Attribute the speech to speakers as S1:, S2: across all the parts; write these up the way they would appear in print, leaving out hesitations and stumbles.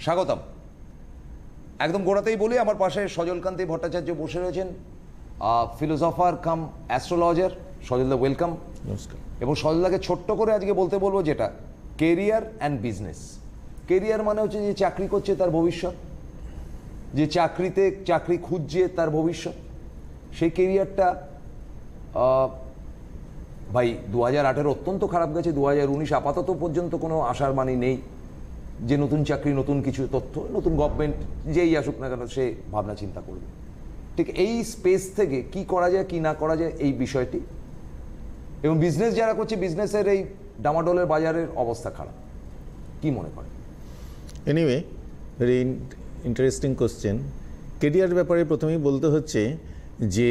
S1: স্বাগতম। একদম গোড়াতেই বলি, আমার পাশে সজলকান্তি ভট্টাচার্য বসে রয়েছেন, ফিলোসফার কাম অ্যাস্ট্রোলজার। সজলদা ওয়েলকাম।
S2: নমস্কার।
S1: এবং সজলদাকে ছোট্ট করে আজকে বলতে বলবো যেটা কেরিয়ার অ্যান্ড বিজনেস। কেরিয়ার মানে হচ্ছে যে চাকরি করছে তার ভবিষ্যৎ, যে চাকরি খুঁজছে তার ভবিষ্যৎ, সেই কেরিয়ারটা ভাই 2018 অত্যন্ত খারাপ গেছে। 2019 আপাতত পর্যন্ত কোনো আশার বাণী নেই যে নতুন চাকরি, নতুন কিছু তথ্য, নতুন গভর্নমেন্ট যেই আসুক না কেন সে ভাবনা চিন্তা করবে। ঠিক এই স্পেস থেকে কি করা যায় কি না করা যায় এই বিষয়টি, এবং বিজনেস যারা করছে বিজনেসের এই ডামাডোলের বাজারের অবস্থা খারাপ, কি মনে করেন?
S2: Anyway, very interesting question. Career ব্যাপারে প্রথমেই বলতে হচ্ছে যে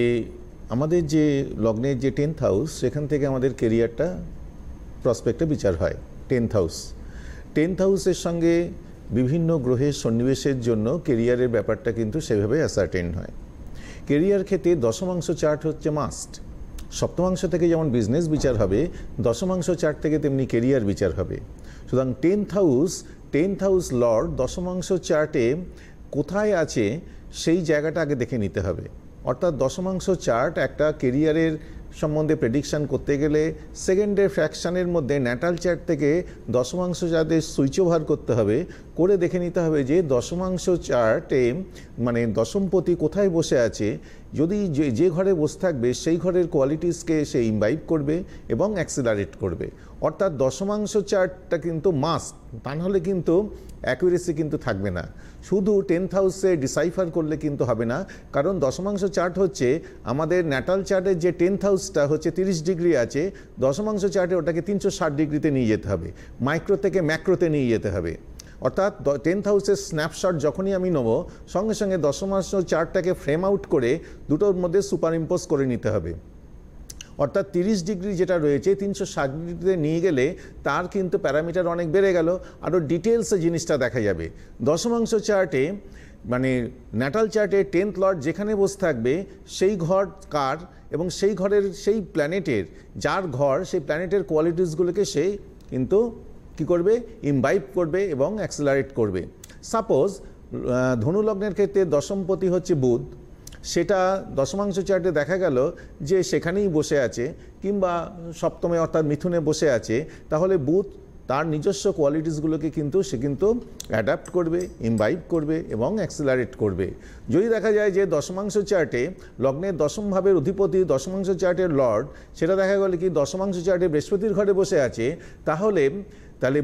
S2: আমাদের যে লগ্নের যে 10th হাউস, সেখান থেকে আমাদের কেরিয়ারটা প্রসপেক্টে বিচার হয়। 10th হাউসের সঙ্গে বিভিন্ন গ্রহের সন্নিবেশের জন্য কেরিয়ারের ব্যাপারটা কিন্তু সেভাবে অ্যাসার্টেন হয়। কেরিয়ার ক্ষেত্রে দশমাংশ চার্ট হচ্ছে মাস্ট। সপ্তমাংশ থেকে যেমন বিজনেস বিচার হবে, দশমাংশ চার্ট থেকে তেমনি কেরিয়ার বিচার হবে। সুতরাং 10th হাউস লর্ড দশমাংশ চার্টে কোথায় আছে সেই জায়গাটা আগে দেখে নিতে হবে। অর্থাৎ দশমাংশ চার্ট একটা কেরিয়ারের সম্বন্ধে প্রেডিকশান করতে গেলে সেকেন্ডের ফ্র্যাকশানের মধ্যে ন্যাটাল চার্ট থেকে দশমাংশ চার্টে সুইচ ওভার করতে হবে, করে দেখে নিতে হবে যে দশমাংশ চার্টে মানে দশমপতি কোথায় বসে আছে। যদি যে ঘরে বসে থাকবে সেই ঘরের কোয়ালিটিসকে সে ইমবাইব করবে এবং অ্যাক্সিলারেট করবে। অর্থাৎ দশমাংশ চার্টটা কিন্তু মাস্ট, তা নাহলে কিন্তু অ্যাকুরেসি কিন্তু থাকবে না। শুধু 10th হাউসে ডিসাইফার করলে কিন্তু হবে না, কারণ দশমাংশ চার্ট হচ্ছে আমাদের ন্যাটাল চার্টের যে 10th হাউসটা হচ্ছে 30 ডিগ্রি আছে, দশমাংশ চার্টে ওটাকে 360 ডিগ্রিতে নিয়ে যেতে হবে, মাইক্রো থেকে ম্যাক্রোতে নিয়ে যেতে হবে। অর্থাৎ 10th হাউসের স্ন্যাপশট যখনই আমি নেব, সঙ্গে সঙ্গে দশমাংশ চার্টটাকে ফ্রেম আউট করে দুটোর মধ্যে সুপার ইম্পোজ করে নিতে হবে। অর্থাৎ 30 ডিগ্রি যেটা রয়েছে 360 ডিগ্রিতে নিয়ে গেলে তার কিন্তু প্যারামিটার অনেক বেড়ে গেল, আরও ডিটেলসে জিনিসটা দেখা যাবে। দশমাংশ চার্টে মানে ন্যাটাল চার্টে 10th লর্ড যেখানে বসে থাকবে সেই ঘর কার, এবং সেই ঘরের সেই প্ল্যানেটের যার ঘর সেই প্ল্যানেটের কোয়ালিটিসগুলোকে সে কিন্তু কী করবে, ইমবাইব করবে এবং অ্যাক্সেলারেট করবে। সাপোজ ধনু লগ্নের ক্ষেত্রে দশমপতি হচ্ছে বুধ, সেটা দশমাংশ চার্টে দেখা গেল যে সেখানেই বসে আছে, কিংবা সপ্তমে অর্থাৎ মিথুনে বসে আছে, তাহলে বুধ তার নিজস্ব কোয়ালিটিসগুলোকে কিন্তু সে কিন্তু অ্যাডাপ্ট করবে, ইমবাইব করবে এবং অ্যাক্সিলারেট করবে। যদি দেখা যায় যে দশমাংশ চার্টে লগ্নের দশম ভাবের অধিপতি দশমাংশ চার্টের লর্ড, সেটা দেখা গেল কি দশমাংশ চার্টে বৃহস্পতির ঘরে বসে আছে, তাহলে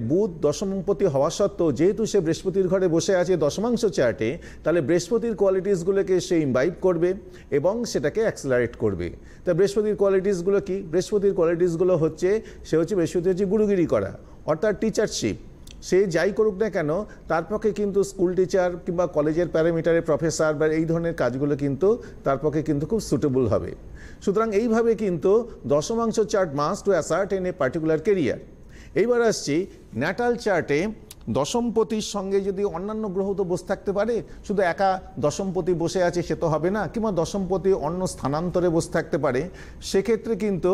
S2: বুধ দশমপতি হওয়া সত্ত্বেও যেহেতু সে বৃহস্পতির ঘরে বসে আছে দশমাংশ চার্টে, তাহলে বৃহস্পতির কোয়ালিটিসগুলোকে সে ইমবাইব করবে এবং সেটাকে অ্যাক্সিলারেট করবে। তা বৃহস্পতির কোয়ালিটিসগুলো কি? বৃহস্পতির কোয়ালিটিসগুলো হচ্ছে বৃহস্পতি হচ্ছে গুরুগিরি করা, অর্থাৎ টিচারশিপ। সে যাই করুক না কেন তার পক্ষে কিন্তু স্কুল টিচার কিংবা কলেজের প্যারামিটারে প্রফেসর বা এই ধরনের কাজগুলো কিন্তু তার পক্ষে কিন্তু খুব সুটেবল হবে। সুতরাং এইভাবে কিন্তু দশমাংশ chart must to assert in a particular career. এইবার আসছি ন্যাটাল চার্টে দশমপতির সঙ্গে যদি অন্যান্য গ্রহ তো বসে থাকতে পারে, শুধু একা দশমপতি বসে আছে সে তো হবে না, কিংবা দশমপতি অন্য স্থানান্তরে বসে থাকতে পারে। সেক্ষেত্রে কিন্তু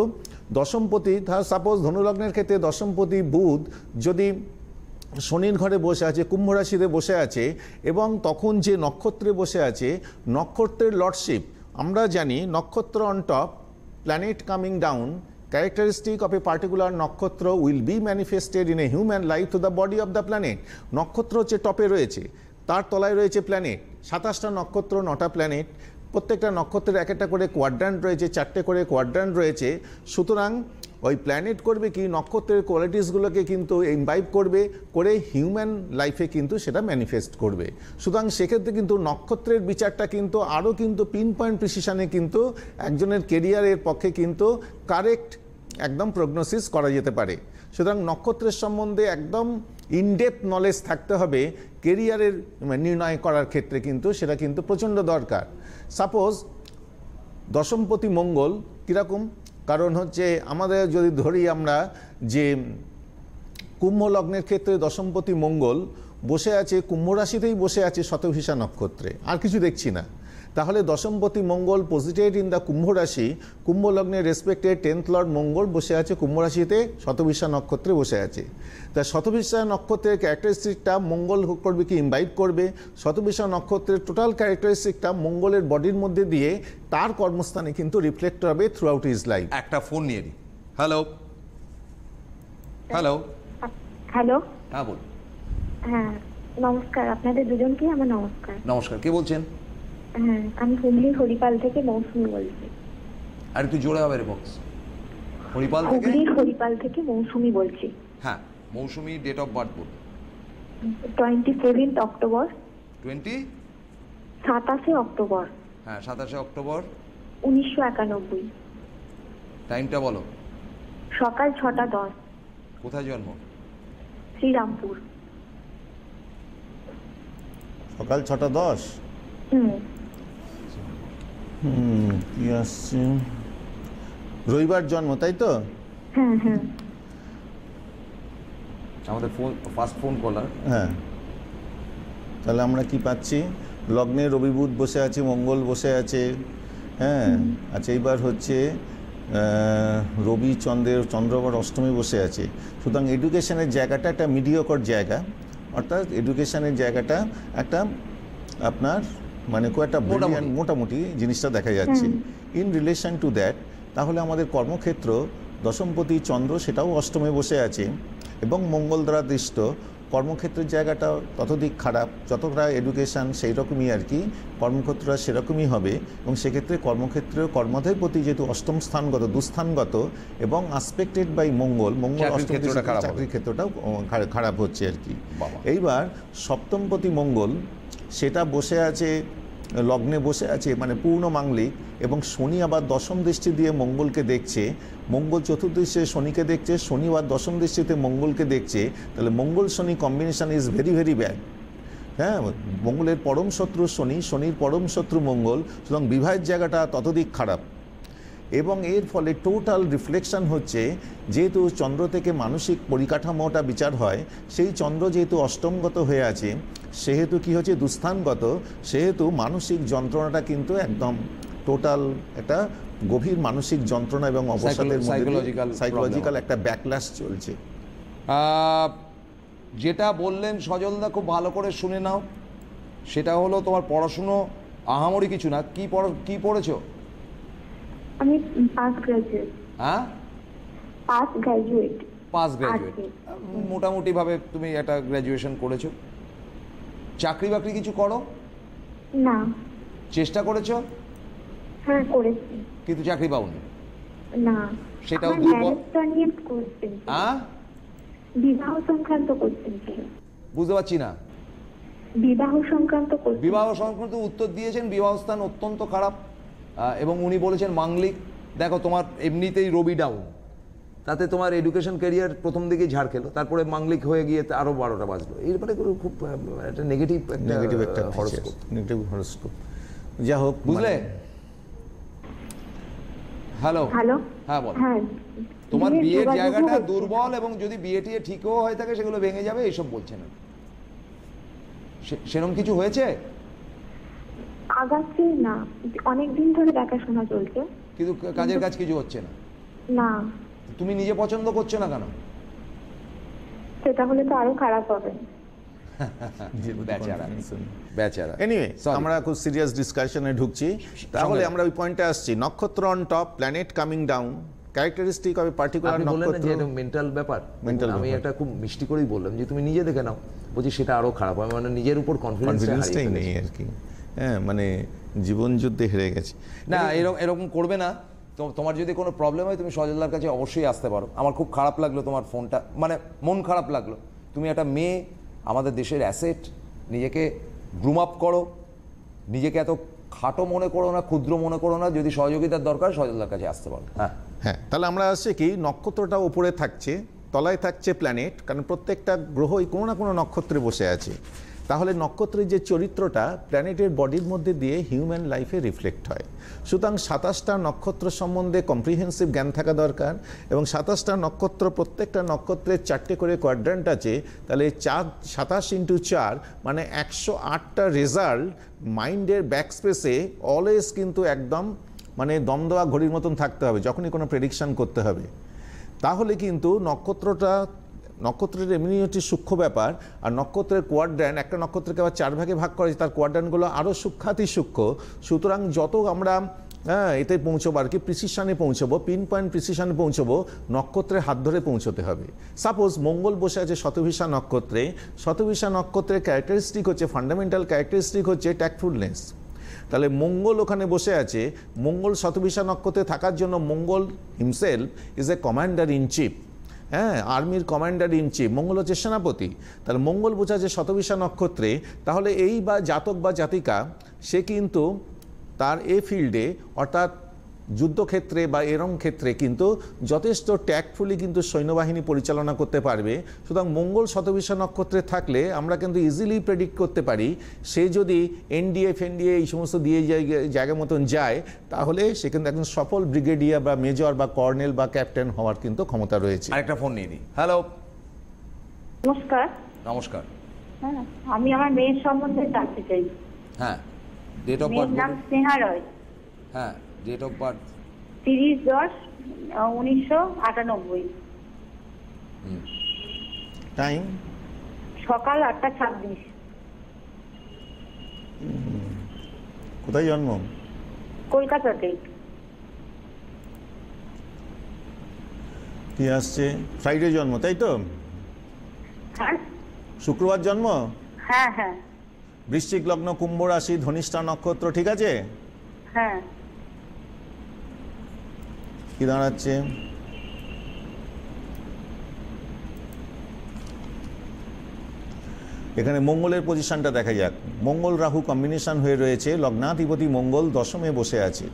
S2: দশমপতি, সাপোজ ধনুলগ্নের ক্ষেত্রে দশমপতি বুধ যদি শনির ঘরে বসে আছে, কুম্ভ রাশিতে বসে আছে, এবং তখন যে নক্ষত্রে বসে আছে, নক্ষত্রের লর্ডশিপ আমরা জানি, নক্ষত্র on top, planet coming down, characteristic of a particular নক্ষত্র will be manifested in a human life to the body of the planet. নক্ষত্র হচ্ছে টপে রয়েছে, তার তলায় রয়েছে প্ল্যানেট। 27টা নক্ষত্র, 9টা প্ল্যানেট, প্রত্যেকটা নক্ষত্রের এক একটা করে কোয়াড্র্যান্ট রয়েছে, 4টে করে কোয়াড্র্যান্ট রয়েছে। সুতরাং ওই প্ল্যানেট করবে কি, নক্ষত্রের কোয়ালিটিসগুলোকে কিন্তু ইমবাইব করবে, করে হিউম্যান লাইফে কিন্তু সেটা ম্যানিফেস্ট করবে। সুতরাং সেক্ষেত্রে কিন্তু নক্ষত্রের বিচারটা কিন্তু আরও কিন্তু পিন পয়েন্ট প্রিসিশনে কিন্তু একজনের কেরিয়ারের পক্ষে কিন্তু কারেক্ট একদম প্রগনোসিস করা যেতে পারে। সুতরাং নক্ষত্রের সম্বন্ধে একদম ইনডেপথ নলেজ থাকতে হবে কেরিয়ারের নির্ণয় করার ক্ষেত্রে, কিন্তু সেটা কিন্তু প্রচণ্ড দরকার। সাপোজ দশমপতি মঙ্গল কীরকম, কারণ হচ্ছে আমাদের যদি ধরি আমরা যে কুম্ভ লগ্নের ক্ষেত্রে দশমপতি মঙ্গল বসে আছে কুম্ভ রাশিতেই বসে আছে শতভিষা নক্ষত্রে, আর কিছু দেখছি না। তাহলে দশমপতি মঙ্গল পজিটেড ইন দ্য কুম্ভ রাশি, কুম্ভ লগ্নের রেসপেক্টেড 10th লর্ড মঙ্গল বসে আছে কুম্ভ রাশিতে, শতভিষা নক্ষত্রে বসে আছে। তা শতভিষা নক্ষত্রের ক্যারেক্টারিস্টিকটা মঙ্গল করবে কি ইনভাইট করবে, শতভিষা নক্ষত্রের টোটাল ক্যারেক্টারিস্টিকটা মঙ্গলের বডির মধ্যে দিয়ে তার কর্মস্থানে কিন্তু রিফ্লেক্ট হবে থ্রু আউট হিজ লাইফ।
S1: একটা ফোন নিয়ে নিই। হ্যালো হ্যালো
S3: হ্যালো,
S1: হ্যাঁ বল।
S3: হ্যাঁ নমস্কার, আপনাদের দুজনকে আমার নমস্কার।
S1: নমস্কার, কে বলছেন?
S3: হ্যাঁ, আমি হুগলি হরিপাল থেকে মৌসুমি বলছি।
S1: আর একটু জোরে হবে রে বক্স। হরিপাল থেকে?
S3: হুগলি হরিপাল থেকে মৌসুমি বলছি।
S1: হ্যাঁ, মৌসুমি, ডেট অফ বার্থ বল।
S3: 27 অক্টোবর। 27 অক্টোবর।
S1: হ্যাঁ, 27 অক্টোবর
S3: 1991।
S1: টাইমটা বলো।
S3: সকাল 6টা 10।
S1: কোথায় জন্ম?
S3: শ্রীরামপুর।
S2: সকাল 6টা 10।
S3: হুম,
S2: কি আসছে, রবিবার জন্ম, তাই তো?
S3: হ্যাঁ হ্যাঁ।
S1: আমাদের ফোন ফার্স্ট ফোন কলার।
S2: হ্যাঁ, তাহলে আমরা কি পাচ্ছি, লগ্নে রবি বুধ বসে আছে, মঙ্গল বসে আছে। হ্যাঁ, আচ্ছা এইবার হচ্ছে রবি চন্দ্রবার অষ্টমী বসে আছে। সুতরাং এডুকেশনের জায়গাটা একটা মিডিওকর জায়গা, অর্থাৎ এডুকেশনের জায়গাটা একটা আপনার মানে খুব একটা ব্রিলিয়ান্ট মোটামুটি জিনিসটা দেখা যাচ্ছে। ইন রিলেশন টু দ্যাট, তাহলে আমাদের কর্মক্ষেত্র দশমপতি চন্দ্র সেটাও অষ্টমে বসে আছে এবং মঙ্গল দ্বারা দৃষ্ট, কর্মক্ষেত্রের জায়গাটা ততদিক খারাপ যতটা এডুকেশান সেই রকমই আর কি, কর্মক্ষেত্রটা সেরকমই হবে। এবং সেক্ষেত্রে কর্মক্ষেত্রের কর্মাধিপতি যেহেতু অষ্টম স্থানগত দুস্থানগত এবং আসপেক্টেড বাই মঙ্গল, চাকরির ক্ষেত্রটাও খারাপ হচ্ছে আর কি। এইবার সপ্তমপতি মঙ্গল সেটা বসে আছে, লগ্নে বসে আছে মানে পূর্ণ মাঙ্গলিক, এবং শনি আবার দশম দৃষ্টি দিয়ে মঙ্গলকে দেখছে, মঙ্গল চতুর্দৃষ্টে শনিকে দেখছে, শনি আবার দশম দৃষ্টিতে মঙ্গলকে দেখছে। তাহলে Mangal Shani combination is very very bad. হ্যাঁ, মঙ্গলের পরম শত্রু শনি, শনির পরম শত্রু মঙ্গল, সুতরাং বিবাহের জায়গাটা ততদিক খারাপ। এবং এর ফলে টোটাল রিফ্লেকশন হচ্ছে, যেহেতু চন্দ্র থেকে মানসিক পরিকাঠামোটা বিচার হয়, সেই চন্দ্র যেহেতু অষ্টমগত হয়ে আছে, সেহেতু কি হচ্ছে দুস্থানগত, সেহেতু মানসিক যন্ত্রণাটা কিন্তু একদম টোটাল একটা গভীর মানসিক যন্ত্রণা এবং অবসাদের সাইকোলজিক্যাল একটা ব্যাকল্যাশ চলছে।
S1: যেটা বললেন সজলদা খুব ভালো করে শুনে নাও, সেটা হলো তোমার পড়াশুনো আহামরি কিছু না। কি পড়েছো?
S3: আমি পাস গ্রাজুয়েট।
S1: হ্যাঁ,
S3: পাস গ্রাজুয়েট।
S1: মোটামুটি ভাবে তুমি একটা গ্র্যাজুয়েশন করেছো। চাকরি বাকরি কিছু করো
S3: না?
S1: চেষ্টা করেছো?
S3: হ্যাঁ করেছি,
S1: কিন্তু চাকরি পাওনি।
S3: না,
S1: সেটাও
S3: বিবাহ সংক্রান্ত কোশ্চেন ছিল।
S1: বুঝতে পারছি না।
S3: বিবাহ সংক্রান্ত
S1: উত্তর দিয়েছেন। বিবাহ স্থান অত্যন্ত খারাপ এবং উনি বলেছেন মাঙ্গলিক। দেখো, তোমার এমনিতেই রবি ডাউন, তাতে তোমার এডুকেশন ক্যারিয়ার প্রথম দিকে ঝাড় খেলো, তারপরে মাঙ্গলিক হয়ে গিয়ে আরো 12টা বাজলো। এরপরে খুব একটা নেগেটিভ একটা
S2: হরোস্কোপ। যা হোক,
S1: বুঝলে? হ্যালো হ্যাঁ বল। তোমার বিয়ের জায়গাটা দুর্বল, এবং যদি বিয়ে টিয়ে ঠিকও হয়ে থাকে সেগুলো ভেঙে যাবে, এইসব বলছেন। সেরকম কিছু হয়েছে?
S3: আগাচ্ছি না, অনেকদিন ধরে দেখাশোনা চলছে,
S1: কিন্তু কাজের কাজ কিছু হচ্ছে না।
S3: না।
S1: তুমি নিজে পছন্দ করছো না কেন?
S3: সেটা হলে তো আরো খারাপ হবে।
S2: বেচারা। এনিওয়ে, আমরা খুব সিরিয়াস ডিসকাশনে ঢুকছি। তাহলে আমরা ওই পয়েন্টে আসছি, নক্ষত্র on top, planet coming down, characteristic of particular নক্ষত্র।
S1: মেন্টাল ব্যাপার। আমি একটা খুব মিষ্টি করেই বললাম যে তুমি নিজে দেখে নাও, বলছি সেটা আরো খারাপ হয়, মানে নিজের উপর কনফিডেন্সটাই
S2: নেই আর কি। হ্যাঁ, মানে জীবন যুদ্ধে হেরে গেছে।
S1: না, এরকম করবে না। তোমার যদি কোনো প্রবলেম হয় তুমি সজলদার কাছে অবশ্যই আসতে পারো। আমার খুব খারাপ লাগলো তোমার ফোনটা, মানে মন খারাপ লাগলো। তুমি একটা মেয়ে, আমাদের দেশের অ্যাসেট, নিজেকে গ্রুম আপ করো, নিজেকে এত খাটো মনে করো না, ক্ষুদ্র মনে করো না। যদি সহযোগিতার দরকার সজলদার কাছে আসতে পারো।
S2: হ্যাঁ, তাহলে আমরা আসছি কি, নক্ষত্রটা উপরে থাকছে, তলায় থাকছে প্ল্যানেট, কারণ প্রত্যেকটা গ্রহই কোনো না কোনো নক্ষত্রে বসে আছে। তাহলে নক্ষত্রের যে চরিত্রটা প্ল্যানেটের বডির মধ্যে দিয়ে হিউম্যান লাইফে রিফ্লেক্ট হয়। সুতরাং 27টা নক্ষত্র সম্বন্ধে কম্প্রিহেন্সিভ জ্ঞান থাকা দরকার, এবং 27টা নক্ষত্র, প্রত্যেকটা নক্ষত্রের 4টে করে কোয়াড্র্যান্ট আছে। তাহলে 27 ইন্টু 4 মানে 108টা রেজাল্ট মাইন্ডের ব্যাক স্পেসে অলওয়েজ কিন্তু একদম মানে দম দেওয়া ঘড়ির মতন থাকতে হবে যখনই কোনো প্রেডিকশন করতে হবে। তাহলে কিন্তু নক্ষত্রের এমনি হচ্ছে সূক্ষ্ম ব্যাপার। আর নক্ষত্রের কোয়াড্র্যান্ট, একটা নক্ষত্রকে আবার 4 ভাগে ভাগ করেছে, তার কোয়াড্র্যান্টগুলো আরও সূক্ষ্মাতি সূক্ষ্ম। সুতরাং যত আমরা এতে পৌঁছবো আর কি, প্রিসিশনে পৌঁছবো, পিন পয়েন্ট প্রিসিশনে পৌঁছবো, নক্ষত্রের হাত ধরে পৌঁছতে হবে। সাপোজ মঙ্গল বসে আছে শতভিষা নক্ষত্রে, শতভিষা নক্ষত্রের ক্যারেক্টারিস্টিক হচ্ছে, ফান্ডামেন্টাল ক্যারেক্টারিস্টিক হচ্ছে ট্যাক্টফুলনেস। তাহলে মঙ্গল ওখানে বসে আছে, মঙ্গল শতভিষা নক্ষত্রে থাকার জন্য Mangal himself is a commander in chief, আর্মির কমান্ডার ইন চিফ। মঙ্গল হচ্ছে সেনাপতি। তাহলে মঙ্গল বোঝা যে শতভিষা নক্ষত্রে, তাহলে এই বা জাতক বা জাতিকা সে কিন্তু তার এ ফিল্ডে অর্থাৎ যুদ্ধক্ষেত্রে বা এরম ক্ষেত্রে কিন্তু যথেষ্ট ট্যাক্টফুলি কিন্তু সৈন্যবাহিনী পরিচালনা করতে পারবে। সুতরাং মঙ্গল শতভিষা নক্ষত্রে থাকলে আমরা কিন্তু ইজিলি প্রেডিক্ট করতে পারি সে যদি এনডিএ এই সমস্ত দিয়ে জায়গা মতন যায়, তাহলে সে কিন্তু একজন সফল ব্রিগেডিয়ার বা মেজর বা কর্নেল বা ক্যাপ্টেন হওয়ার কিন্তু ক্ষমতা রয়েছে।
S1: আরেকটা ফোন নিয়ে নিই। হ্যালো,
S3: নমস্কার।
S1: নমস্কার।
S3: হ্যাঁ, আমি আমার মেয়ের সম্বন্ধে জানতে চাই।
S1: হ্যাঁ, ডেট অফ
S3: মেয়ের
S1: বার্থ।
S3: নাম স্নেহা রয়।
S1: হ্যাঁ, ডেট অফ বার্থ
S3: 30/10/1998।
S2: টাইম
S3: সকাল 8:26।
S2: কোথায় জন্ম?
S3: কলকাতাতে।
S2: কি আসছে? ফ্রাইডে জন্ম, তাই তো?
S3: হ্যাঁ
S2: শুক্রবার জন্ম।
S3: হ্যাঁ হ্যাঁ
S2: বৃশ্চিক লগ্ন, কুম্ভ রাশি, ধনিষ্ঠা নক্ষত্র, ঠিক আছে?
S3: হ্যাঁ।
S2: কি দাঁড়াচ্ছে? এখানে মঙ্গলের পজিশনটা দেখা যাক। মঙ্গল রাহু কম্বিনেশন হয়ে রয়েছে, লগ্নাধিপতি মঙ্গল দশমে বসে আছে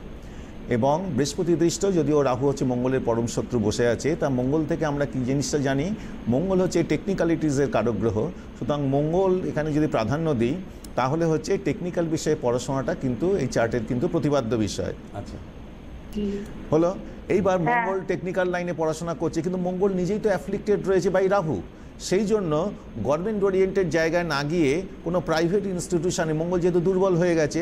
S2: এবং বৃহস্পতি দৃষ্ট, যদিও রাহু হচ্ছে মঙ্গলের পরম শত্রু বসে আছে। তা মঙ্গল থেকে আমরা কি জিনিসটা জানি? মঙ্গল হচ্ছে টেকনিক্যালিটিসের কারক গ্রহ। সুতরাং মঙ্গল এখানে যদি প্রাধান্য দিই, তাহলে হচ্ছে টেকনিক্যাল বিষয়ে পড়াশোনাটা কিন্তু এই চার্টের কিন্তু প্রতিপাদ্য বিষয়।
S1: আচ্ছা,
S2: হলো। এইবার মঙ্গল টেকনিক্যাল লাইনে পড়াশোনা করছে, কিন্তু মঙ্গল নিজেই তো অ্যাফ্লিক্টেড রয়েছে বাই রাহু। সেই জন্য গভর্নমেন্ট ওরিয়েন্টেড জায়গায় না গিয়ে কোনো প্রাইভেট ইনস্টিটিউশনে, মঙ্গল যেহেতু দুর্বল হয়ে গেছে,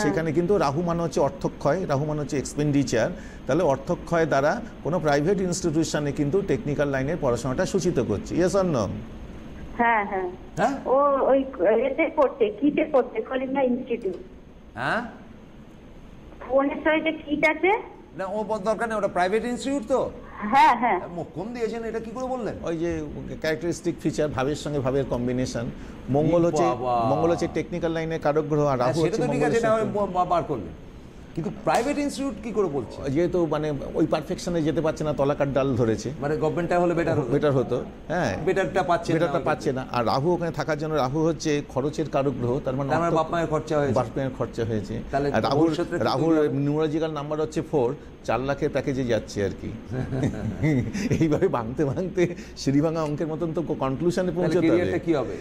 S2: সেখানে কিন্তু রাহু মানে হচ্ছে অর্থক্ষয়, রাহু মানে হচ্ছে এক্সপেন্ডিচার। তাহলে অর্থক্ষয় দ্বারা কোনো প্রাইভেট ইনস্টিটিউশনে কিন্তু টেকনিক্যাল লাইনের পড়াশোনাটা সূচিত করছে। Yes or no?
S3: হ্যাঁ হ্যাঁ
S1: হ্যাঁ,
S3: ও ওই এতে পড়ছে, কিটে পড়ছে, কলিঙ্গা ইনস্টিটিউট।
S1: হ্যাঁ,
S3: ভুবনেশ্বরে যে কিট আছে
S1: না ও দরকার নেই, ওটা প্রাইভেট ইনস্টিটিউট তো।
S3: হ্যাঁ হ্যাঁ।
S1: কোন দিয়েছেন, এটা কি করে বললেন?
S2: ওই যে ক্যারেক্টারিস্টিক ফিচার, ভাবের সঙ্গে ভাবের কম্বিনেশন। মঙ্গল হচ্ছে টেকনিক্যাল লাইনের কারক গ্রহ, আর রাহু
S1: সেটা
S2: হচ্ছে
S1: তো ঠিক আছে,
S2: মঙ্গলের
S1: এটা
S2: শত্রু।
S1: বার করলেন, কিন্তু প্রাইভেট ইনস্টিটিউট কি করে বলছে?
S2: যেহেতু মানে ওই পারফেকশনে যেতে পারছে না, তলাকার ডাল ধরেছে।
S1: মানে গভর্নমেন্টটা হলে
S2: বেটার হতো। হ্যাঁ,
S1: বেটারটা পাচ্ছে
S2: না। আর রাহু ওখানে থাকার জন্য, রাহু হচ্ছে খরচের কারক গ্রহ, তার মানে
S1: বাপ মায়ের খরচা হয়েছে।
S2: তাহলে রাহুর নিউরোলজিক্যাল নাম্বার হচ্ছে 4, 4 লাখের প্যাকেজে যাচ্ছে আর কি। এইভাবে ভাঙতে ভাঙতে সিঁড়িভাঙা অঙ্কের মতন তো কনক্লুশনে পৌঁছতে হবে।
S1: কি হবে?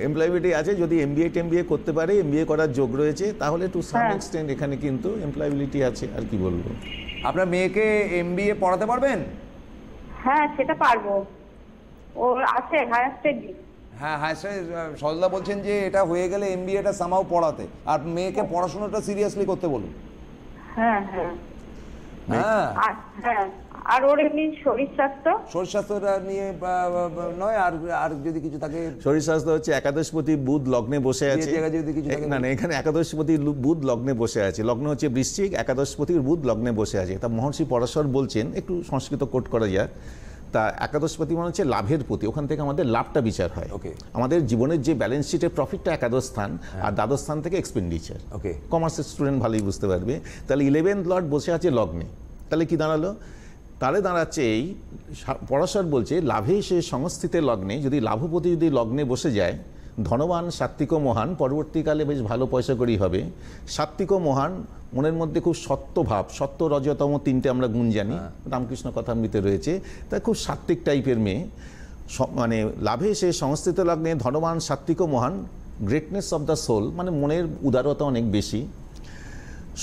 S2: এমপ্লয়াবিলিটি আছে, যদি এমবিএ করতে পারে, এমবিএ করার যোগ রয়েছে, তাহলে টু সাম এক্সটেন্ট এখানে কিন্তু এমপ্লয়াবিলিটি আছে। আর কি বলবো?
S1: আপনার মেয়েকে এমবিএ পড়াতে পারবেন?
S3: হ্যাঁ সেটা পারবো, ওর আছে হায়ার স্টাডি।
S1: হ্যাঁ হ্যাঁ, সজলা বলছেন যে এটা হয়ে গেলে এমবিএটা সামাও পড়াতে, আর মেয়েকে পড়াশোনাটা সিরিয়াসলি করতে বলুন।
S3: হ্যাঁ হ্যাঁ
S1: হ্যাঁ,
S3: হ্যাঁ। আর ওর এমনি শরীর
S1: স্বাস্থ্যটা নিয়ে নয়, আর যদি কিছু থাকে।
S2: শরীর স্বাস্থ্য হচ্ছে একাদশপতি বুধ লগ্নে বসে আছে। না, এখানে একাদশপতি বুধ লগ্নে বসে আছে। লগ্ন হচ্ছে বৃশ্চিক, একাদশপতির বুধ লগ্নে বসে আছে। তা মহর্ষি পরাশর বলছেন, একটু সংস্কৃত কোট করা যাক। তা একাদশপতি মানে হচ্ছে লাভের প্রতি, ওখান থেকে আমাদের লাভটা বিচার হয়। আমাদের জীবনের যে ব্যালেন্স শিটের প্রফিটটা একাদশ স্থান, আর দ্বাদশ স্থান থেকে এক্সপেন্ডিচার। কমার্সের স্টুডেন্ট ভালোই বুঝতে পারবে। তাহলে 11th লর্ড বসে আছে লগ্নে, তাহলে কি দাঁড়ালো? তাহলে দাঁড়াচ্ছে এই পরাশর বলছে লাভে সে সংস্থিতের লগ্নে, যদি লাভপতি যদি লগ্নে বসে যায়, ধনবান সাত্ত্বিক মহান, পরবর্তীকালে বেশ ভালো পয়সা করেই হবে। সাত্ত্বিক মহান, মনের মধ্যে খুব সত্যভাব, সত্য রজতম 3টে আমরা গুণ জানি, রামকৃষ্ণ কথামৃতে রয়েছে। তাই খুব সাত্ত্বিক টাইপের মেয়ে। মানে লাভে সে সংস্থিত লগ্নে ধনবান সাত্বিক ও মহান, গ্রেটনেস অফ দ্য সোল, মানে মনের উদারতা অনেক বেশি,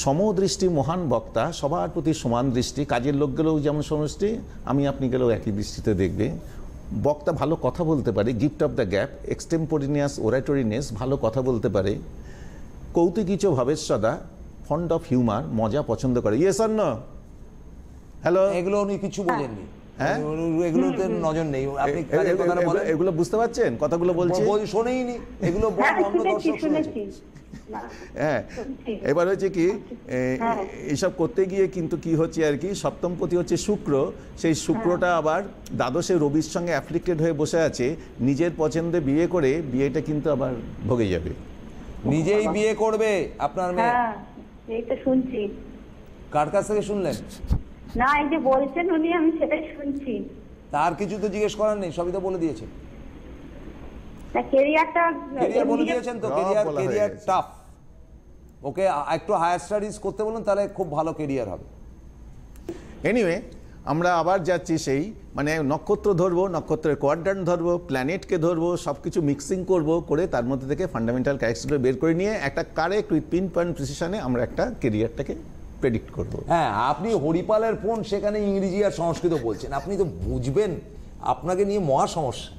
S2: সমদৃষ্টি মহান বক্তা, সবার প্রতি সমান দৃষ্টি, কাজের লোক গেলেও যেমন সমষ্টি, আমি আপনি গেলেও একই দৃষ্টিতে দেখবে। বক্তা ভালো কথা বলতে পারে, গিফট অফ দ্য গ্যাপ, এক্সটেম্পোরিনিয়াস ওরাটোরিনেস, ভালো কথা বলতে পারে, কৌতুকিচ ভাবের সদা, ফন্ড অফ হিউমার, মজা পছন্দ করে। Yes or no? হ্যালো,
S1: এগুলো উনি কিছু বোঝেননি,
S2: হ্যাঁ?
S1: এগুলোতে নজর নেই। আপনি কথাটা বলেন,
S2: এগুলো বুঝতে পারছেন কথাগুলো বলছি?
S1: শোনেইনি এগুলো,
S3: হ্যাঁ
S1: অন্য
S3: শুনেছি
S1: দর্শক শুনেছে।
S3: শুনেছি।
S2: হ্যাঁ, এবার হচ্ছে কি এইসব করতে গিয়ে কিন্তু কি হচ্ছে আর কি, সপ্তমপতি হচ্ছে শুক্র, সেই শুক্রটা আবার দ্বাদশে রবির সঙ্গে অ্যাফ্লিক্টেড হয়ে বসে আছে, নিজের পছন্দে বিয়ে করে বিয়েটা কিন্তু আবার ভোগে যাবে।
S1: নিজেই বিয়ে করবে আপনার মেয়ে?
S3: হ্যাঁ এই তো শুনছি।
S1: কার কাছ থেকে শুনলেন?
S3: না এই যে বলছেন উনি, আমি সেটাই শুনছি।
S1: তার কিছু তো জিজ্ঞেস করার নেই, সবই তো বলে দিয়েছেন।
S3: না ক্যারিয়ারটা
S1: কেরিয়ার বলে দিয়েছেন তো,
S2: সব
S1: কেরিয়ার
S2: বলা হয়ে
S1: কেরিয়ার
S2: গেছে।
S1: টাফ। ওকে একটু হায়ার স্টাডিজ করতে বলুন, তাহলে খুব ভালো কেরিয়ার হবে।
S2: এনিওয়ে, আমরা আবার যাচ্ছি সেই মানে নক্ষত্র ধরবো, নক্ষত্রের কোয়াড্রান্ট ধরবো, প্ল্যানেটকে ধরবো, সব কিছু মিক্সিং করবো, করে তার মধ্যে থেকে ফান্ডামেন্টাল ক্যারেক্টারগুলো বের করে নিয়ে একটা কারেক্ট উইথ পিন পয়েন্ট প্রিসিশনে আমরা একটা কেরিয়ারটাকে প্রেডিক্ট করবো।
S1: হ্যাঁ, আপনি হরিপালের ফোন, সেখানে ইংরেজি আর সংস্কৃত বলছেন, আপনি তো বুঝবেন, আপনাকে নিয়ে মহা সমস্যা।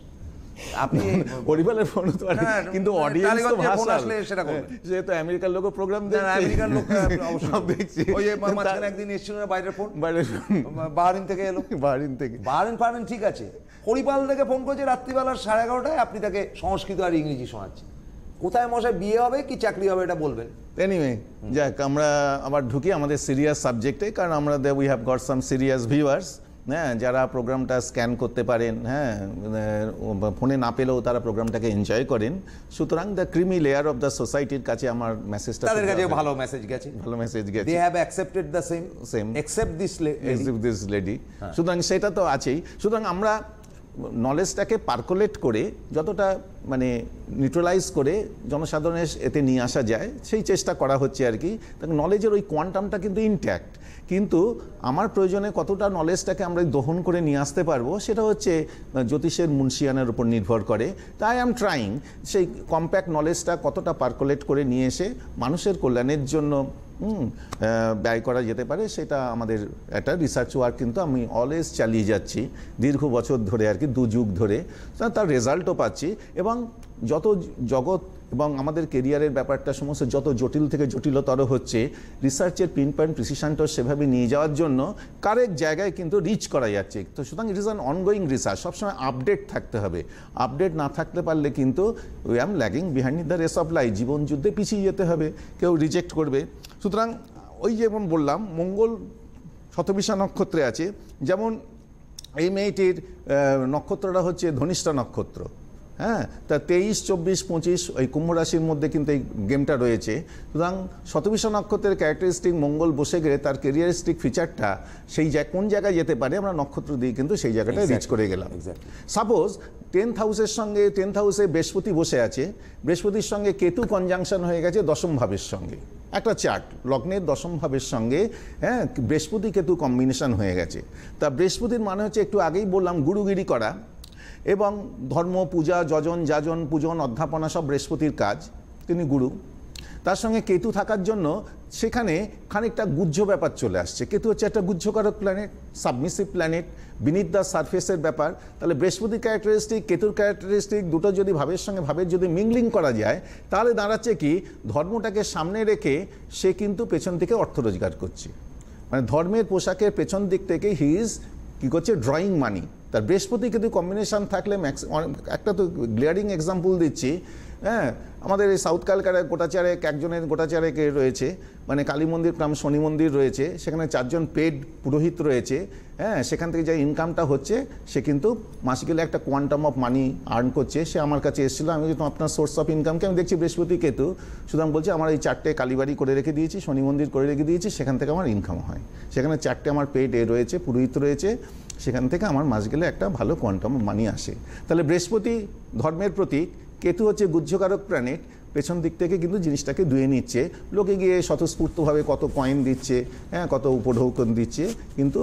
S1: আপনি
S2: পরিবারের ফোন হতে পারে,
S1: হ্যাঁ,
S2: কিন্তু
S1: মানে
S2: অডিয়েন্স তো
S1: টালিগঞ্জের ফোন
S2: ভাষা
S1: আসলে সেটা করবেন।
S2: সে তো আমেরিকার লোকও প্রোগ্রাম দেখছে,
S1: আমেরিকার লোক অবশ্যই
S2: সব দেখছে।
S1: ওই যে মাঝখানে একদিন এসেছিল না বাইরের ফোন,
S2: বাইরের
S1: বাহারিন থেকে এলো।
S2: বাহরিন থেকে
S1: বাহারিন ঠিক আছে, হরিপাল থেকে ফোন করেছে রাত্রিবেলা 11:30টায়, আপনি তাকে সংস্কৃত আর ইংরেজি শোনাচ্ছেন। কোথায় মশাই বিয়ে হবে কি চাকরি হবে এটা বলবেন।
S2: এনিওয়ে, যাক আমরা আবার ঢুকি আমাদের সিরিয়াস সাবজেক্টে, কারণ আমরা we have got some serious viewers, হ্যাঁ, যারা প্রোগ্রামটা স্ক্যান করতে পারেন, হ্যাঁ, ফোনে না পেলেও তারা প্রোগ্রামটাকে এনজয় করেন। সুতরাং the creamy layer of the সোসাইটির কাছে আমার মেসেজটা,
S1: তাদের কাছে ভালো মেসেজ গেছে,
S2: ভালো মেসেজ গেছে,
S1: they have accepted the same except this
S2: lady. সুতরাং সেটা তো আছেই। সুতরাং আমরা নলেজটাকে পার্কুলেট করে যতটা মানে নিউট্রালাইজ করে জনসাধারণের এতে নিয়ে আসা যায় সেই চেষ্টা করা হচ্ছে আর কি। নলেজের ওই কোয়ান্টামটা কিন্তু ইনট্যাক্ট, কিন্তু আমার প্রয়োজনে কতটা নলেজটাকে আমরা দহন করে নিয়ে আসতে পারবো সেটা হচ্ছে জ্যোতিষের মুন্সিয়ানের উপর নির্ভর করে। তাই আই এম ট্রাইং সেই কম্প্যাক্ট নলেজটা কতটা পার্কুলেট করে নিয়ে এসে মানুষের কল্যাণের জন্য ব্যয় করা যেতে পারে, সেটা আমাদের একটা রিসার্চ ওয়ার্ক কিন্তু আমি অলওয়েজ চালিয়ে যাচ্ছি দীর্ঘ বছর ধরে আর কি, 2 যুগ ধরে। তার রেজাল্টও পাচ্ছি, এবং যত জগৎ এবং আমাদের কেরিয়ারের ব্যাপারটা সমস্ত যত জটিল থেকে জটিলতর হচ্ছে, রিসার্চের পিন পয়েন্ট প্রিসিশনটা সেভাবে নিয়ে যাওয়ার জন্য কারেক্ট জায়গায় কিন্তু রিচ করা যাচ্ছে। তো সুতরাং it is an ongoing research, সবসময় আপডেট থাকতে হবে। আপডেট না থাকতে পারলে কিন্তু we am lagging behind the race of life, জীবন যুদ্ধে পিছিয়ে যেতে হবে, কেউ রিজেক্ট করবে। সুতরাং ওই যেমন বললাম মঙ্গল শতবিশা নক্ষত্রে আছে, যেমন এই মেয়েটির নক্ষত্রটা হচ্ছে ধনিষ্ঠা নক্ষত্র, হ্যাঁ, তা 23, 24, 25 ওই কুম্ভ রাশির মধ্যে কিন্তু এই গেমটা রয়েছে। সুতরাং শতবিশা নক্ষত্রের ক্যারেক্টারিস্টিক মঙ্গল বসে গেলে তার ক্যারিয়ারিস্টিক ফিচারটা সেই কোন জায়গায় যেতে পারে আমরা নক্ষত্র দিয়ে কিন্তু সেই জায়গাটা রিচ করে গেলাম। সাপোজ 10th হাউসের সঙ্গে 10th হাউসে বৃহস্পতি বসে আছে, বৃহস্পতির সঙ্গে কেতু কনজাংশন হয়ে গেছে দশম ভাবের সঙ্গে, একটা চার্ট লগ্নের দশম ভাবের সঙ্গে, হ্যাঁ, বৃহস্পতি কেতু কম্বিনেশন হয়ে গেছে। তা বৃহস্পতির মানে হচ্ছে একটু আগেই বললাম গুরুগিরি করা এবং ধর্ম, পূজা, যজন, যাজন, পূজন, অধ্যাপনা সব বৃহস্পতির কাজ, তিনি গুরু। তার সঙ্গে কেতু থাকার জন্য সেখানে খানিকটা গুহ্য ব্যাপার চলে আসছে। কেতু হচ্ছে একটা গুহ্যকারক planet, submissive planet, beneath the সারফেসের ব্যাপার। তাহলে বৃহস্পতি ক্যারেক্টারিস্টিক, কেতুর ক্যারেক্টারিস্টিক দুটো যদি ভাবের সঙ্গে ভাবের যদি মিংলিং করা যায়, তাহলে দাঁড়াচ্ছে কি ধর্মটাকে সামনে রেখে সে কিন্তু পেছন থেকে অর্থ রোজগার করছে, মানে ধর্মের পোশাকের পেছন দিক থেকে হি ইজ কী করছে, ড্রয়িং মানি। তার বৃহস্পতি কিন্তু কম্বিনেশন থাকলে একটা তো গ্লেয়ারিং এক্সাম্পল দিচ্ছি, হ্যাঁ, আমাদের এই সাউথ ক্যালকাটায় গোটাচারেক, একজনের গোটাচারেক রয়েছে, মানে কালী মন্দির কাম শনি মন্দির রয়েছে, সেখানে 4 জন পেড পুরোহিত রয়েছে, হ্যাঁ, সেখান থেকে যে ইনকামটা হচ্ছে সে কিন্তু মাসিকালে একটা কোয়ান্টাম অফ মানি আর্ন করছে। সে আমার কাছে এসেছিলো, আমি যেহেতু আপনার সোর্স অফ ইনকামকে আমি দেখছি বৃহস্পতি কেতু, সুতরাং বলছি আমার এই 4টে কালীবাড়ি করে রেখে দিয়েছি, শনি মন্দির করে রেখে দিয়েছি, সেখান থেকে আমার ইনকাম হয়। সেখানে 4টে আমার পেড রয়েছে, পুরোহিত রয়েছে, সেখান থেকে আমার মাস গেলে একটা ভালো কোয়ান্টাম মানি আসে। তাহলে বৃহস্পতি ধর্মের প্রতীক, কেতু হচ্ছে গুহ্যকারক প্ল্যানেট, পেছন দিক থেকে কিন্তু জিনিসটাকে ধুয়ে নিচ্ছে, লোকে গিয়ে স্বতঃস্ফূর্তভাবে কত কয়েন দিচ্ছে, হ্যাঁ, কত উপঢৌকন দিচ্ছে, কিন্তু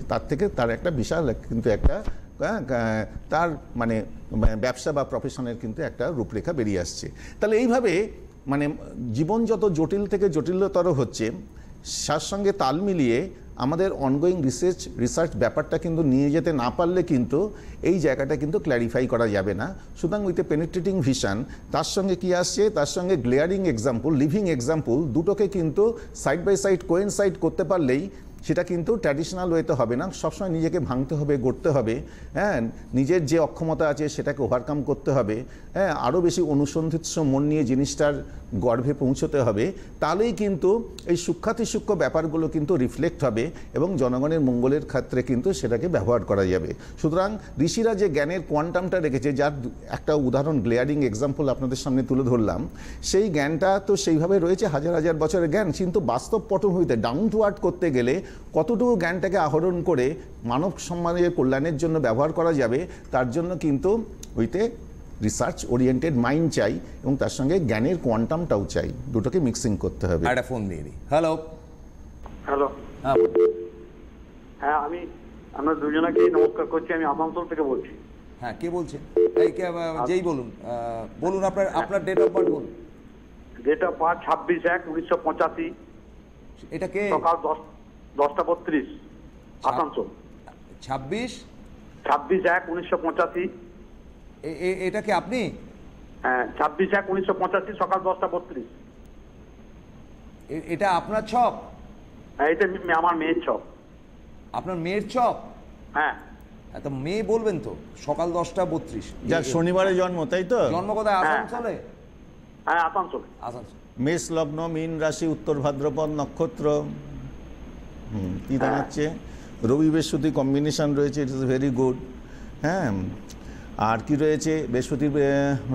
S2: তার থেকে তার একটা বিশাল কিন্তু একটা তার মানে ব্যবসা বা প্রফেশনের কিন্তু একটা রূপরেখা বেরিয়ে আসছে। তাহলে এইভাবে মানে জীবন যত জটিল থেকে জটিলতর হচ্ছে, তার সঙ্গে তাল মিলিয়ে আমাদের অনগোয়িং রিসার্চ ব্যাপারটা কিন্তু নিয়ে যেতে না পারলে কিন্তু এই জায়গাটা কিন্তু ক্ল্যারিফাই করা যাবে না। সুতরাং উইথ এ পেনিট্রেটিং ভিশন, তার সঙ্গে কি আসছে, তার সঙ্গে গ্লেয়ারিং এক্সাম্পল, লিভিং এক্সাম্পল, দুটোকে কিন্তু সাইড বাই সাইড কোয়েনসাইড করতে পারলেই সেটা কিন্তু ট্র্যাডিশনাল ওয়েতে হবে না। সবসময় নিজেকে ভাঙতে হবে, গড়তে হবে, হ্যাঁ, নিজের যে অক্ষমতা আছে সেটাকে ওভারকাম করতে হবে, হ্যাঁ, আরও বেশি অনুসন্ধিৎস মন নিয়ে জিনিসটার গর্ভে পৌঁছতে হবে। তাহলেই কিন্তু এই সূক্ষ্মাতিসূক্ষ্ম ব্যাপারগুলো কিন্তু রিফ্লেক্ট হবে এবং জনগণের মঙ্গলের ক্ষেত্রে কিন্তু সেটাকে ব্যবহার করা যাবে। সুতরাং ঋষিরা যে জ্ঞানের কোয়ান্টামটা রেখেছে, যার একটা উদাহরণ গ্লেয়ারিং এক্সাম্পল আপনাদের সামনে তুলে ধরলাম, সেই জ্ঞানটা তো সেইভাবে রয়েছে, হাজার হাজার বছরের জ্ঞান, কিন্তু বাস্তব পটভূমিতে ডাউন টু আর্থ করতে গেলে কতটুকু জ্ঞানটাকে আহরণ করে মানব সমাজের কল্যাণের জন্য ব্যবহার করা যাবে, তার জন্য কিন্তু হইতে রিসার্চ ওরিয়েন্টেড মাইন্ড চাই এবং তার সঙ্গে জ্ঞানের কোয়ান্টামটাও চাই, দুটোকে মিক্সিং করতে হবে।
S1: একটা ফোন দিয়ে নিই। হ্যালো।
S4: হ্যালো।
S1: হ্যাঁ,
S4: হ্যাঁ, আমি আমরা দুজনকেই নমস্কার করছি। আমি আসানসোল থেকে বলছি।
S1: হ্যাঁ, কে বলছেন? এই কে, যেই বলুন, বলুন আপনার ডেট অফ বার্থ বলুন।
S4: ডেট অফ বার্থ 26/1/1985,
S1: এটা কে?
S4: সকাল 10:32, আসানসোল। 26/1/1985।
S1: এটা কি আপনি?
S4: হ্যাঁ, 26/1/1985, সকাল 10:32।
S1: এটা আপনার ছক?
S4: হ্যাঁ, এটা আমার মেয়ের ছক।
S1: আপনার মেয়ের ছক?
S4: হ্যাঁ।
S1: এত মেয়ে বলবেন তো, সকাল 10:32।
S2: যার শনিবারে জন্ম, তাই তো?
S1: জন্ম কোথায়? আসানসোলে?
S4: হ্যাঁ, আসানসোলে।
S1: আসানসোল।
S2: মেষ লগ্ন, মীন রাশি, উত্তর ভাদ্রপদ নক্ষত্র। কি দাঁড়াচ্ছে? রবি বৃহস্পতি কম্বিনেশন রয়েছে, ইট ইজ ভেরি গুড। হ্যাঁ, আর কি রয়েছে?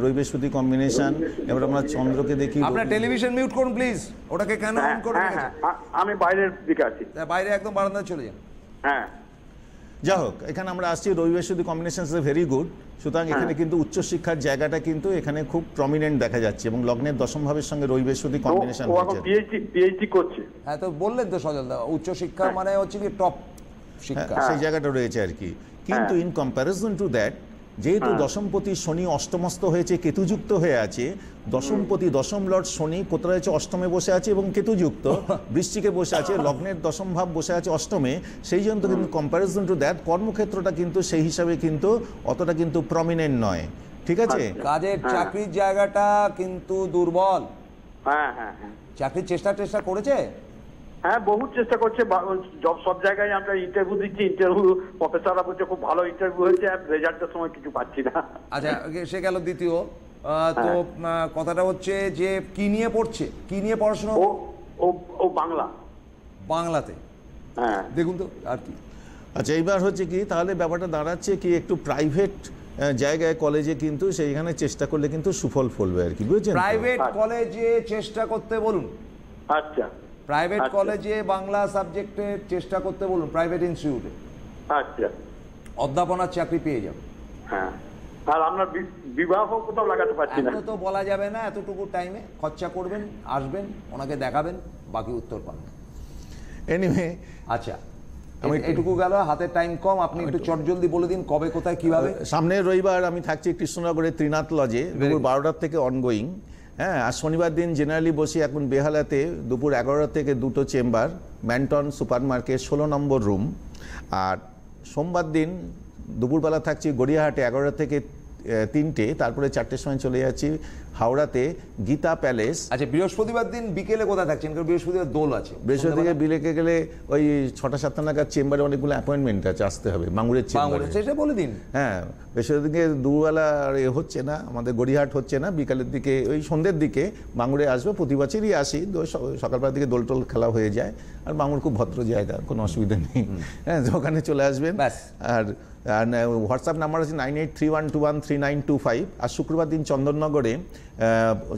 S2: রবি বৃহস্পতি কম্বিনেশন। এবার আমরা চন্দ্রকে দেখি।
S1: আপনার টেলিভিশন মিউট করুন প্লিজ। ওটাকে কেন অন করে রেখেছেন?
S4: আমি বাইরের দিকে আছি।
S1: বাইরে একদম বারান্দায় চলে যান।
S4: হ্যাঁ,
S2: যা হোক, এখানে আমরা আসছি, রবি বৃহস্পতি কম্বিনেশন ইজ ভেরি গুড। সুতরাং এখানে কিন্তু উচ্চশিক্ষার জায়গাটা কিন্তু এখানে খুব প্রমিনেন্ট দেখা যাচ্ছে এবং লগ্নের দশম ভাবের সঙ্গে রবি বৃহস্পতি কম্বিনেশন
S4: ও
S2: হয়েছে।
S4: এখন পিএইচডি করছে।
S1: হ্যাঁ, তো বললেন তো সজল দা, উচ্চশিক্ষা মানে হচ্ছে কি টপ শিক্ষা,
S2: সেই জায়গাটা রয়েছে আর কি। কিন্তু ইন কম্প্যারিজন টু দ্যাট, যেহেতু দশমপতি শনি অষ্টমস্ত হয়েছে, কেতুযুক্ত হয়ে আছে, দশমপতি দশম লর্ড শনি কোথায় রয়েছে? অষ্টমে বসে আছে এবং কেতুযুক্ত, বৃশ্চিকে বসে আছে, লগ্নের দশম ভাব বসে আছে অষ্টমে। সেই জন্য কিন্তু কম্প্যারিজন টু দ্যাট কর্মক্ষেত্রটা কিন্তু সেই হিসাবে কিন্তু অতটা কিন্তু প্রমিনেন্ট নয়। ঠিক আছে?
S1: কাজের চাকরির জায়গাটা কিন্তু দুর্বল।
S4: হ্যাঁ হ্যাঁ হ্যাঁ।
S1: চাকরির চেষ্টা করেছে?
S4: হ্যাঁ, বহু চেষ্টা করছে। সব জায়গায় আমরা ইন্টারভিউ দিচ্ছি, ইন্টারভিউ প্রফেসররা বলছে খুব ভালো ইন্টারভিউ হয়েছে, আর রেজাল্টের সময় কিছু পাচ্ছি না।
S1: আচ্ছা, সে গেল দ্বিতীয়। তো কথাটা হচ্ছে যে কি নিয়ে পড়ছে, কি নিয়ে পড়াশোনা?
S4: ও বাংলা।
S1: বাংলাতে?
S4: হ্যাঁ,
S1: দেখুন তো আর কি।
S2: আচ্ছা, এইবার হচ্ছে কি, তাহলে ব্যাপারটা দাঁড়াচ্ছে কি, একটু প্রাইভেট জায়গায় কলেজে কিন্তু সেইখানে চেষ্টা করলে কিন্তু সুফল ফলবে আর কি, বুঝছেন?
S1: প্রাইভেট কলেজে চেষ্টা করতে বলুন।
S4: আচ্ছা।
S1: প্রাইভেট কলেজে বাংলা সাবজেক্টে চেষ্টা করতে বলুন, প্রাইভেট ইনস্টিটিউটে।
S4: আচ্ছা।
S1: অধ্যাপনার চাকরি পেয়ে যাবে।
S4: হ্যাঁ, আর আমরা বিবাহ কোথাও লাগাতে পারছি না।
S1: এত তো বলা যাবে না, এতটুকু টাইমে খরচা করবেন, আসবেন, ওনাকে দেখাবেন, বাকি উত্তর পাবেন।
S2: এনিওয়ে,
S1: আচ্ছা, এইটুকু গেল, হাতের টাইম কম, আপনি একটু চটজলদি বলে দিন কবে, কোথায়, কিভাবে।
S2: সামনের রবিবার আমি থাকছি কৃষ্ণনগরের ত্রিনাথ লজে, দুপুর 12টার থেকে অনগোয়িং। হ্যাঁ, আর শনিবার দিন জেনারেলি বসি এখন বেহালাতে, দুপুর 11টা থেকে 2টো চেম্বার, ম্যান্টন সুপার মার্কেট 16 নম্বর রুম। আর সোমবার দিন দুপুরবেলা থাকছি গড়িয়াহাটে 11টা থেকে 3টে, তারপরে 4টের সময় চলে যাচ্ছি হাওড়াতে গীতা প্যালেস।
S1: আচ্ছা, বৃহস্পতিবার দিন বিকেলে কোথায় থাকছেন? কারণ বৃহস্পতিবার দোল আছে।
S2: বৃহস্পতিবার বিলেকে গেলে ওই 6টা-7টা নাগাদ চেম্বারে অনেকগুলো অ্যাপয়েন্টমেন্ট আছে, আসতে হবে মাঙ্গুরের চেম্বারে।
S1: সেটা বলে দিন।
S2: হ্যাঁ, বৃহস্পতির দিকে দুবেলা হচ্ছে না, আমাদের গড়িয়াহাট হচ্ছে না, বিকালের দিকে ওই সন্ধ্যের দিকে মাঙ্গুরে আসবো। প্রতি বছরই আসি, সকালবেলার দিকে দোল টোল খেলা হয়ে যায়। আর মাঙ্গুর খুব ভদ্র জায়গা, কোনো অসুবিধা নেই। হ্যাঁ, ওখানে চলে আসবেন। আর হোয়াটসঅ্যাপ নাম্বার আছে 9831213925। আর শুক্রবার দিন চন্দননগরে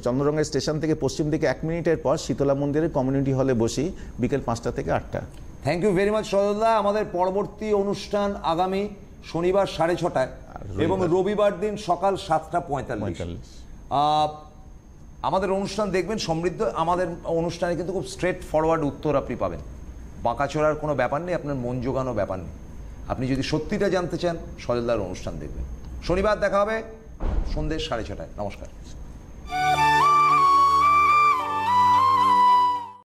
S2: চন্দ্ররঙ্গের স্টেশন থেকে পশ্চিম দিকে 1 মিনিটের পর শীতলা মন্দিরের কমিউনিটি হলে বসি, বিকেল 5টা থেকে 8টা।
S1: থ্যাংক ইউ ভেরি মাচ সজলদা। আমাদের পরবর্তী অনুষ্ঠান আগামী শনিবার 6:30 এবং রবিবার দিন সকাল 7:45। আমাদের অনুষ্ঠান দেখবেন সমৃদ্ধ। আমাদের অনুষ্ঠানে কিন্তু খুব স্ট্রেট ফরওয়ার্ড উত্তর আপনি পাবেন, বাঁকাচোরার কোনো ব্যাপার নেই, আপনার মন জোগানো ব্যাপার নেই। আপনি যদি সত্যিটা জানতে চান সজলদার অনুষ্ঠান দেখবেন। শনিবার দেখা হবে সন্ধ্যে 6:30টায়। নমস্কার।